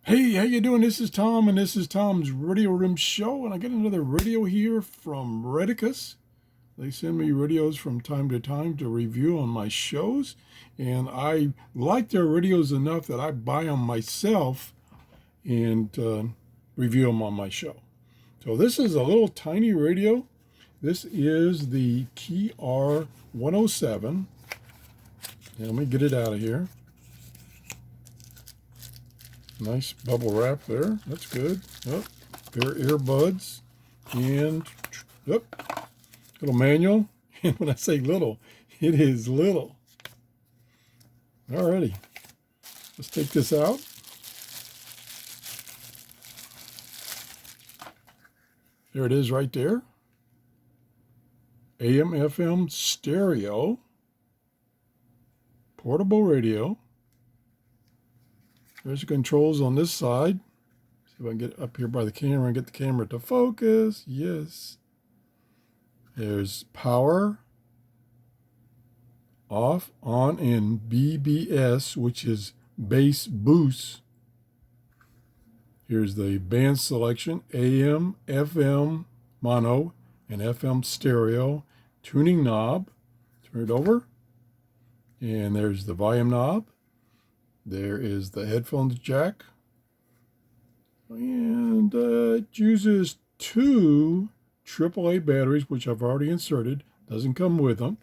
Hey, how you doing? This is Tom, and this is Tom's Radio Room Show, and I get another radio here from Retekess. They send me radios from time to time to review on my shows, and I like their radios enough that I buy them myself and review them on my show. So this is a little tiny radio. This is the TR107. Let me get it out of here. Nice bubble wrap there. That's good. Oh, pair of earbuds and little manual. And when I say little, it is little. Alrighty, let's take this out. There it is right there. AM FM stereo portable radio. There's the controls on this side. See if I can get up here by the camera and get the camera to focus. Yes. There's power, off, on, and BBS, which is bass boost. Here's the band selection, AM, FM, mono, and FM stereo. Tuning knob. Turn it over. And there's the volume knob. There is the headphones jack. And it uses two AAA batteries, which I've already inserted. Doesn't come with them.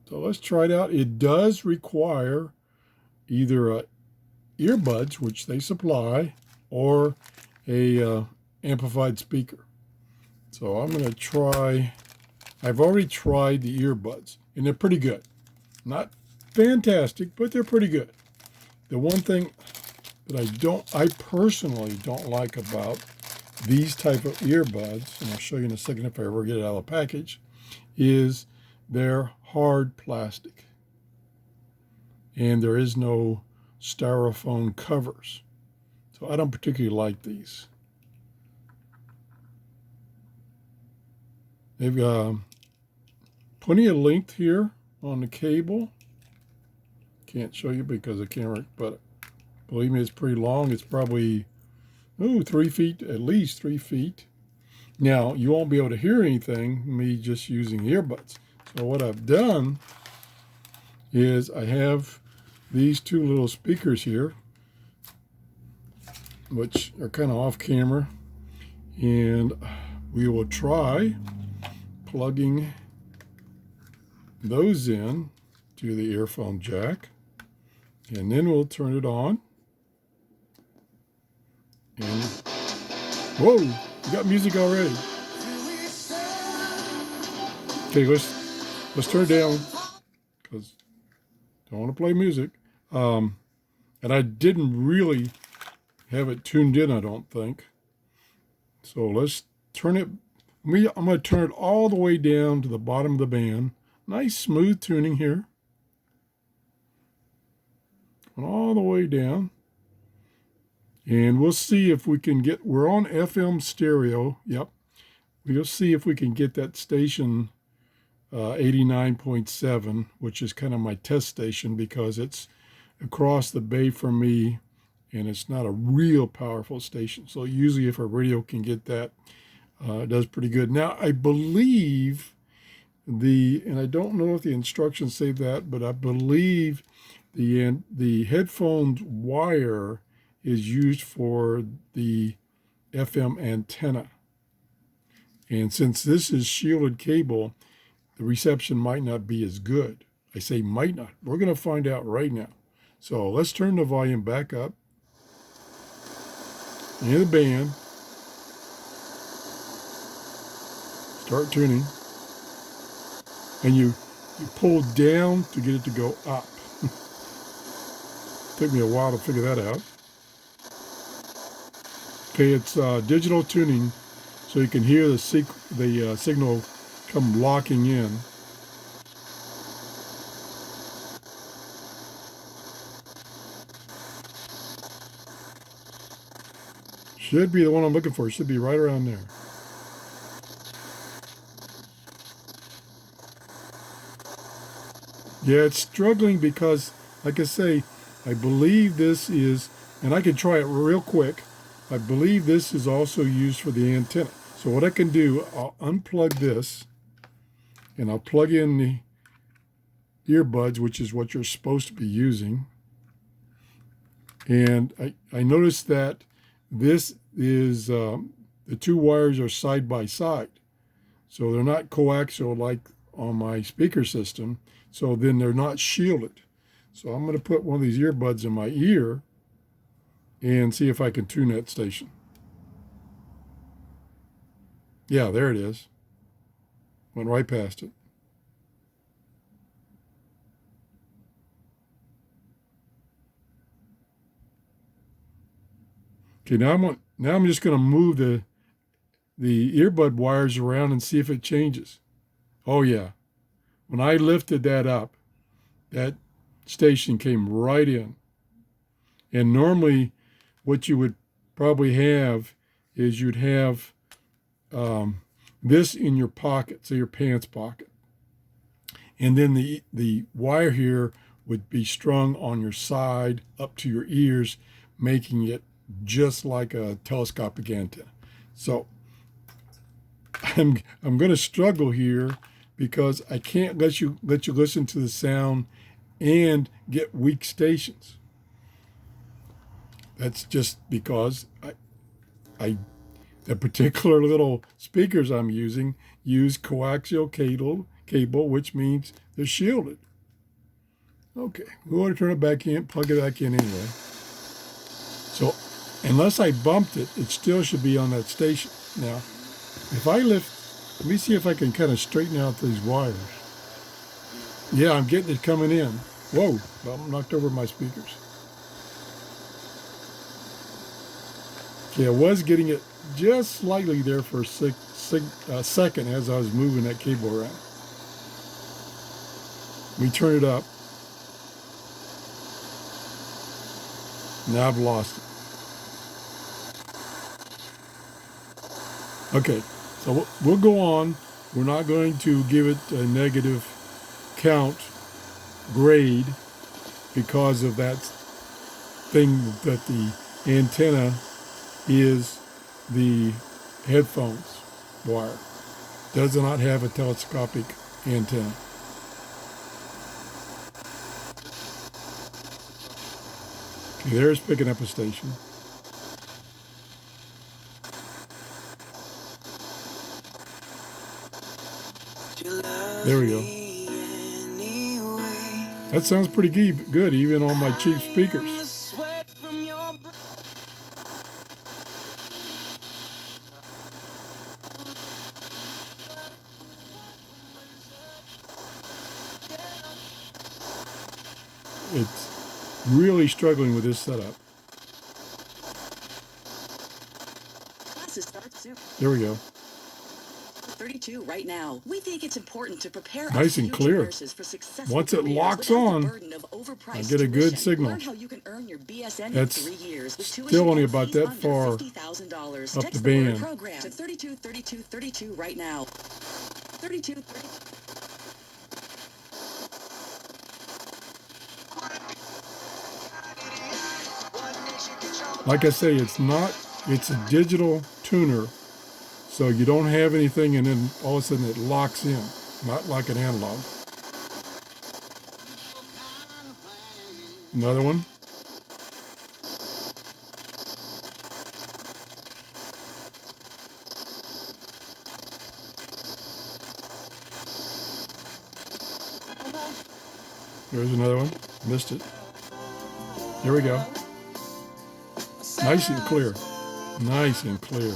So let's try it out. It does require either earbuds, which they supply, or a amplified speaker. So I'm going to try. I've already tried the earbuds, and they're pretty good. Not fantastic, but they're pretty good. The one thing that I personally don't like about these type of earbuds, and I'll show you in a second if I ever get it out of the package, is they're hard plastic. And there is no styrofoam covers. So I don't particularly like these. They've got plenty of length here on the cable. Can't show you because of the camera, but believe me, it's pretty long. It's probably 3 feet, at least 3 feet. Now, you won't be able to hear anything, me just using earbuds. So what I've done is I have these two little speakers here, which are kind of off camera, and we will try plugging those in to the earphone jack, and then we'll turn it on. And whoa, you got music already. Okay, let's turn it down because don't want to play music. And I didn't really have it tuned in, I don't think. So let's turn it. I'm going to turn it all the way down to the bottom of the band. Nice smooth tuning here. And all the way down. And we'll see if we can get, we're on FM stereo. Yep. We'll see if we can get that station 89.7, which is kind of my test station because it's across the bay from me and it's not a real powerful station. So usually if a radio can get that, it does pretty good. Now, I believe and I don't know if the instructions say that, but I believe the headphones wire is used for the FM antenna. And since this is shielded cable, the reception might not be as good. I say might not. We're going to find out right now. So let's turn the volume back up. Hear the band. Start tuning. And you pull down to get it to go up. Took me a while to figure that out. Okay, it's digital tuning, so you can hear the signal come locking in. Should be the one I'm looking for. Should be right around there. Yeah, it's struggling because, like I say, I believe this is And I can try it real quick. I believe this is also used for the antenna. So what I can do, I'll unplug this and I'll plug in the earbuds, which is what you're supposed to be using. And I noticed that this is, the two wires are side by side. So they're not coaxial like on my speaker system. So then they're not shielded. So I'm going to put one of these earbuds in my ear and see if I can tune that station. Yeah, there it is. Went right past it. Okay, now I'm just going to move the earbud wires around and see if it changes. Oh yeah. When I lifted that up, that station came right in. And normally what you would probably have is you'd have this in your pocket, so your pants pocket. And then the wire here would be strung on your side up to your ears, making it just like a telescopic antenna. So I'm going to struggle here because I can't let you listen to the sound and get weak stations. That's just because the particular little speakers I'm using use coaxial cable, which means they're shielded. Okay, we want to turn it back in, plug it back in anyway. So unless I bumped it, it still should be on that station. Now, if I lift, let me see if I can kind of straighten out these wires. Yeah, I'm getting it coming in. Whoa, I knocked over my speakers. Okay, I was getting it just slightly there for a second as I was moving that cable around. We turn it up. Now I've lost it. Okay, so we'll go on. We're not going to give it a negative count grade because of that thing that the antenna is the headphones wire. Does not have a telescopic antenna. Okay, there's picking up a station. There we go. That sounds pretty good, even on my cheap speakers. It's really struggling with this setup. There we go. 32 right now. We think it's important to prepare nice and clear. For successful Once it locks on, I get a good signal. Learn how you can earn your BSN That's in 3 years with still only about that far up the band. Program to 32 32 32 right now. 32 32. Like I say, it's a digital tuner. So you don't have anything and then all of a sudden it locks in, not like an analog. Another one. There's another one. Missed it. Here we go. Nice and clear. Nice and clear.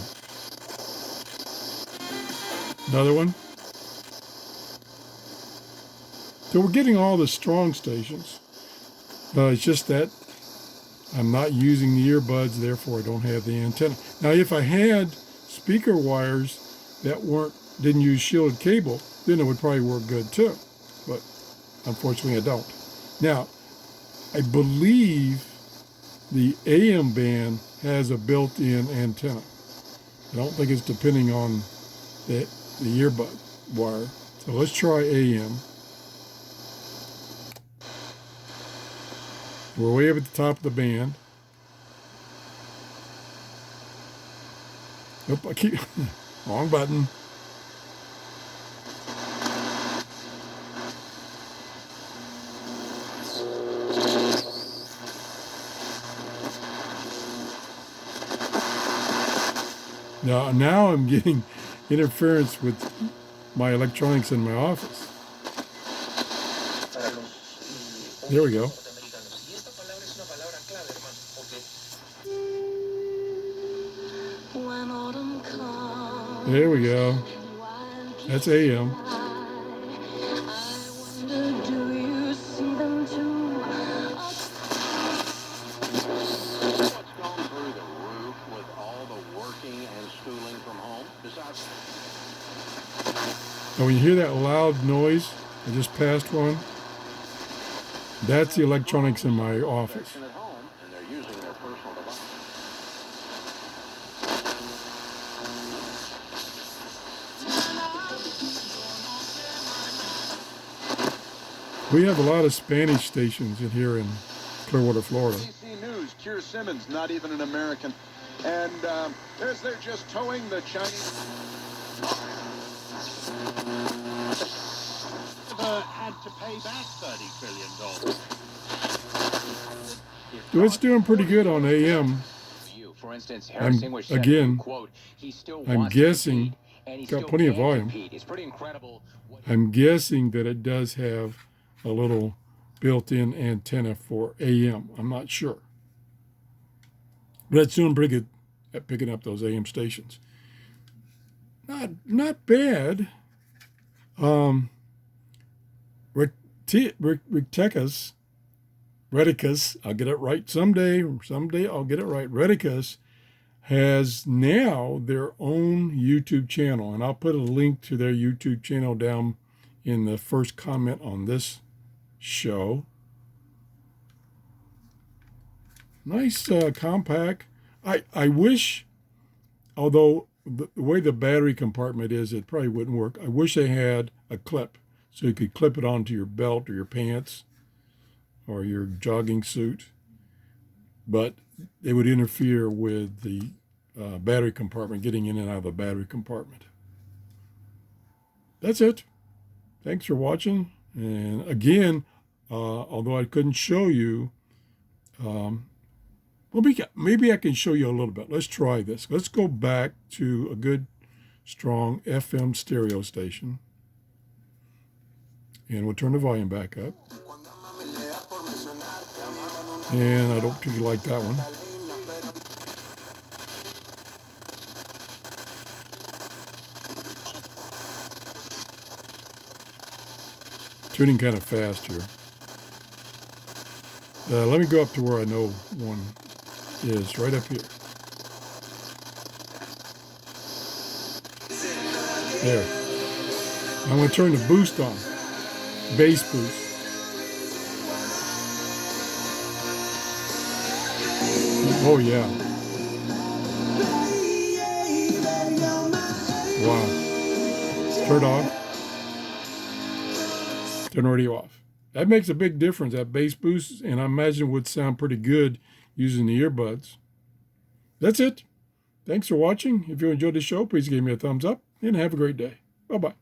Another one. So we're getting all the strong stations. It's just that I'm not using the earbuds, therefore I don't have the antenna. Now, if I had speaker wires that didn't use shielded cable, then it would probably work good too. But unfortunately, I don't. Now, I believe the AM band has a built-in antenna. I don't think it's depending on the earbud wire. So let's try AM. We're way up at the top of the band. Oop, I keep wrong button. Now I'm getting interference with my electronics in my office. There we go. There we go. That's AM. And when you hear that loud noise, I just passed one, that's the electronics in my office. We have a lot of Spanish stations in here in Clearwater, Florida. ABC News, Keir Simmons, not even an American. And as they're just towing the Chinese... had to pay back $30 billion. So it's doing pretty good on AM. I'm guessing, got plenty of volume. I'm guessing that it does have a little built-in antenna for AM. I'm not sure. But it's doing pretty good at picking up those AM stations. Not bad. Retekess, I'll get it right someday. Someday I'll get it right. Retekess has now their own YouTube channel, and I'll put a link to their YouTube channel down in the first comment on this show. Nice compact. I wish, although the way the battery compartment is, it probably wouldn't work. I wish they had a clip so you could clip it onto your belt or your pants or your jogging suit, but they would interfere with the battery compartment, getting in and out of the battery compartment. That's it. Thanks for watching. And again, although I couldn't show you, well, maybe I can show you a little bit. Let's try this. Let's go back to a good, strong FM stereo station. And we'll turn the volume back up. And I don't particularly like that one. Tuning kind of fast here. Let me go up to where I know one is, right up here. There. I'm going to turn the boost on. Bass boost. Oh yeah. Wow. Turn it off. Turn the radio off. That makes a big difference, that bass boost, and I imagine it would sound pretty good using the earbuds. That's it. Thanks for watching. If you enjoyed the show, please give me a thumbs up and have a great day. Bye-bye.